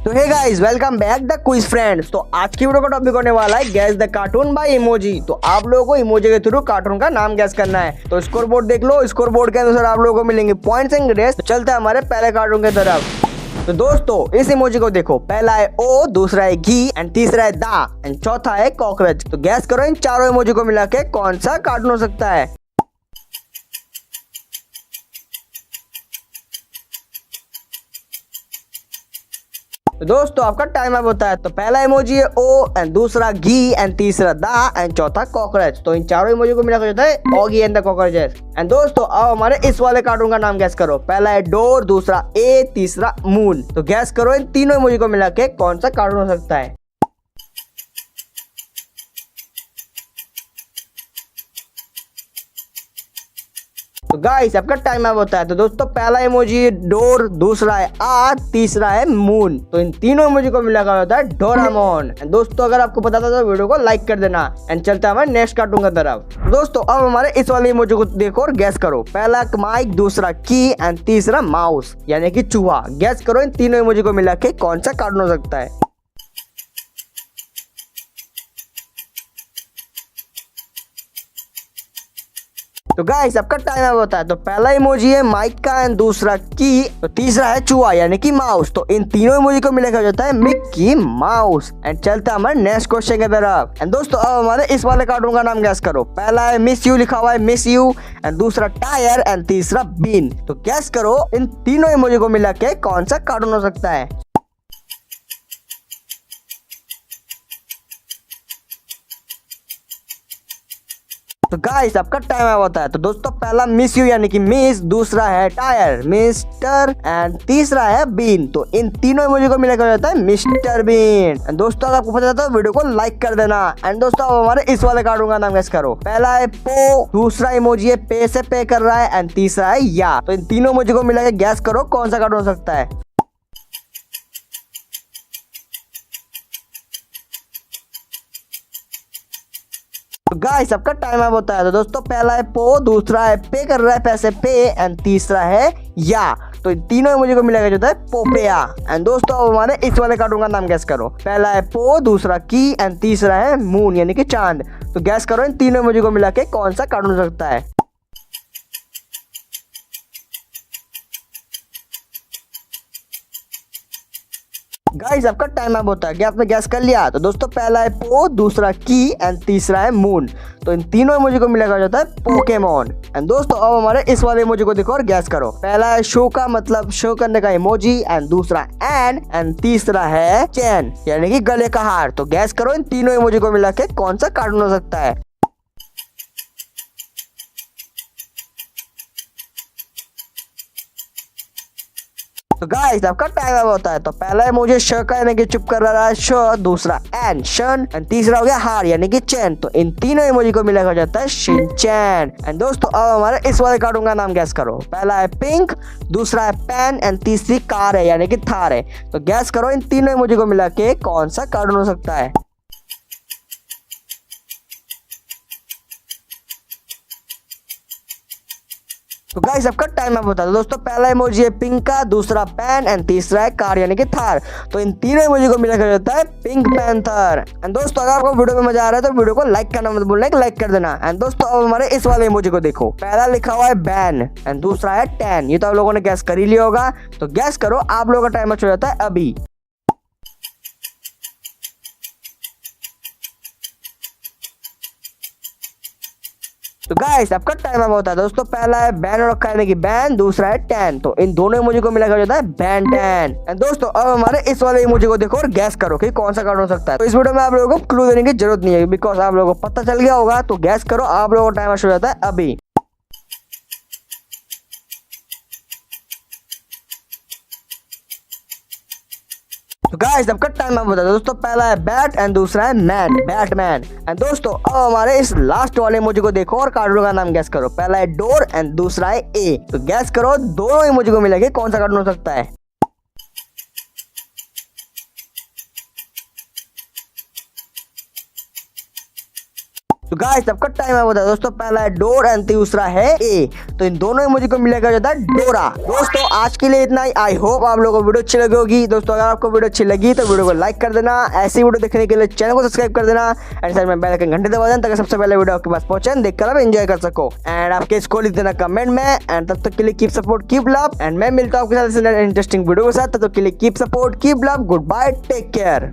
तो hey guys, welcome back the quiz friends. तो आज की वीडियो का टॉपिक होने वाला है guess the cartoon by emoji. तो आप लोगों को इमोजी के थ्रू कार्टून का नाम गैस करना है। तो स्कोर बोर्ड देख लो, स्कोर बोर्ड के अनुसार आप लोगों को मिलेंगे पॉइंट्स एंड ग्रेड्स। तो चलते हैं हमारे पहले कार्टून की तरफ। तो दोस्तों इस इमोजी को देखो, पहला है ओ, दूसरा है घी एंड तीसरा है दा एंड चौथा है कॉकरोच। तो गैस करो इन चारों इमोजी को मिला के कौन सा कार्टून हो सकता है। तो दोस्तों आपका टाइम अप होता है। तो पहला इमोजी है ओ एंड दूसरा घी एंड तीसरा दा एंड चौथा कॉकरोच। तो इन चारों इमोजी को मिलाकर होता है Oggy and the cockroaches. And दोस्तों अब हमारे इस वाले कार्टून का नाम गैस करो। पहला है डोर, दूसरा ए, तीसरा मून। तो गैस करो इन तीनों इमोजी को मिला के कौन सा कार्टून हो सकता है। तो गाइस आपका टाइम अप होता है। तो दोस्तों पहला इमोजी है डोर, दूसरा है आ, तीसरा है मून। तो इन तीनों इमोजी को मिलाकर होता है डोरामोन। एंड दोस्तों अगर आपको पता था तो वीडियो को लाइक कर देना। एंड चलते हैं हमारे नेक्स्ट कार्टून की तरफ। तो दोस्तों अब हमारे इस वाले इमोजी को देखो और गैस करो। पहला माइक, दूसरा की एंड तीसरा माउस यानी कि चूहा। गैस करो इन तीनों इमोजी को मिला के कौन सा कार्टून हो सकता है। तो गाइस आपका टाइम अब होता है। तो पहला इमोजी है माइक का एंड दूसरा की, तो तीसरा है चूहा यानी कि माउस। तो इन तीनों इमोजी को मिलाकर जाता है मिक्की माउस। एंड चलते हैं हमारे नेक्स्ट क्वेश्चन की तरफ। एंड दोस्तों अब हमारे इस वाले कार्टून का नाम गैस करो। पहला है मिस यू, लिखा हुआ है मिस यू एंड दूसरा टायर एंड तीसरा बीन। तो गैस करो इन तीनों इमोजी को मिला के कौन सा कार्टून हो सकता है। तो गाइस आपका टाइम आया होता है। तो दोस्तों पहला मिस यू यानी कि मिस, दूसरा है टायर मिस्टर एंड तीसरा है बीन। तो इन तीनों इमोजी को मिलाकर जाता है मिस्टर बीन। एंड दोस्तों अगर आपको पता था तो वीडियो को लाइक कर देना। एंड दोस्तों अब हमारे इस वाले कार्टून का नाम गेस करो। पहला है पो, दूसरा इमोजी है पे से पे कर रहा है एंड तीसरा है या। तो इन तीनों इमोजी को मिलाकर गैस करो कौन सा कार्टून हो सकता है। तो गाइस आपका टाइम अब होता है। तो दोस्तों पहला है पो, दूसरा है पे कर रहा है पैसे पे एंड तीसरा है या। तो इन तीनों इमोजी को मिलाकर जो है पोपेया। एंड दोस्तों अब हमारे इस वाले कार्टून का नाम गैस करो। पहला है पो, दूसरा की एंड तीसरा है मून यानी कि चांद। तो गैस करो इन तीनों इमोजी को मिला के कौन सा कार्टून हो सकता है। गाइस आपका टाइम अब होता है। क्या आपने गैस कर लिया। तो दोस्तों पहला है पो, दूसरा की एंड तीसरा है मून। तो इन तीनों इमोजी को मिलाकर जाता है पोकेमोन। एंड दोस्तों अब हमारे इस वाले इमोजी को देखो और गैस करो। पहला है शो का मतलब शो करने का इमोजी एंड दूसरा एंड तीसरा है चैन यानी कि गले का हार। तो गैस करो इन तीनों इमोजी को मिला के कौन सा कार्टून हो सकता है। तो गाइस आपका टाइम अब होता है। तो पहला है मुझे श का यानी कि चुप कर रहा है श, दूसरा एन शन एंड तीसरा हो गया हार यानी कि चैन। तो इन तीनों इमोजी को मिलाकर जाता है शिनचैन। एंड दोस्तों अब हमारे इस वाले कार्टून का नाम गैस करो। पहला है पिंक, दूसरा है पेन एंड तीसरी कार है यानी कि थार है। तो गैस करो इन तीनों इमोजी को मिला के कौन सा कार्टून हो सकता है। तो गाइस आपका टाइम अब होता है। दोस्तों पहला इमोजी है पिंक का, दूसरा पेन एंड तीसरा है कार यानी कि थार। तो इन तीनों इमोजी को मिलाकर जाता है पिंक पैंथर। एंड दोस्तों अगर आपको वीडियो में मजा आ रहा है तो वीडियो को लाइक करना मत भूलना, लाइक कर देना। एंड दोस्तों अब हमारे इस वाले इमोजी को देखो। पहला लिखा हुआ है बैन एंड दूसरा है टैन। ये तो आप लोगों ने गैस कर ही लिया होगा। तो गैस करो, आप लोगों का टाइम हो जाता है अभी। तो गाइस आपका टाइम अब होता है। दोस्तों पहला है बैन रखा है यानी कि बैन, दूसरा है टैन। तो इन दोनों इमोजी को मिलाकर जाता है बैन टैन। एंड दोस्तों अब हमारे इस वाले इमोजी को देखो और गैस करो कि कौन सा कार्टून हो सकता है। तो इस वीडियो में आप लोगों को क्लू देने की जरूरत नहीं है बिकॉज आप लोगों को पता चल गया होगा। तो गैस करो, आप लोगों का टाइम हो जाता है अभी। तो गाइस आपका टाइम अब बता दो। दोस्तों पहला है बैट एंड दूसरा है मैन, बैटमैन। एंड दोस्तों अब हमारे इस लास्ट वाले इमोजी को देखो और कार्टून का नाम गैस करो। पहला है डोर एंड दूसरा है ए। तो गैस करो दोनों इमोजी को मिलाके कौन सा कार्टून हो सकता है। तो गाइस आपका टाइम है बता दोस्तों। पहला है डोर एंड दूसरा है ए। तो इन दोनों इमोजी को मिलेगा हो जाता है डोरा। दोस्तों आज के लिए इतना ही। आई होप आप लोगों को वीडियो अच्छी लगी होगी। दोस्तों अगर आपको वीडियो अच्छी लगी तो वीडियो को लाइक कर देना, ऐसी वीडियो देखने के लिए चैनल को सब्सक्राइब कर देना एंड साइड में बेल आइकन घंटे दबा देना ताकि सबसे पहले वीडियो आपके पास पहुंचे, देखकर आप एंजॉय कर सको। एंड आपके इसको लिख देना कमेंट में। एंड तब तक के लिए keep support keep love and मैं मिलता हूं आपके साथ इंटरेस्टिंग वीडियो के साथ। तब तक के लिए keep support keep love, goodbye, take care.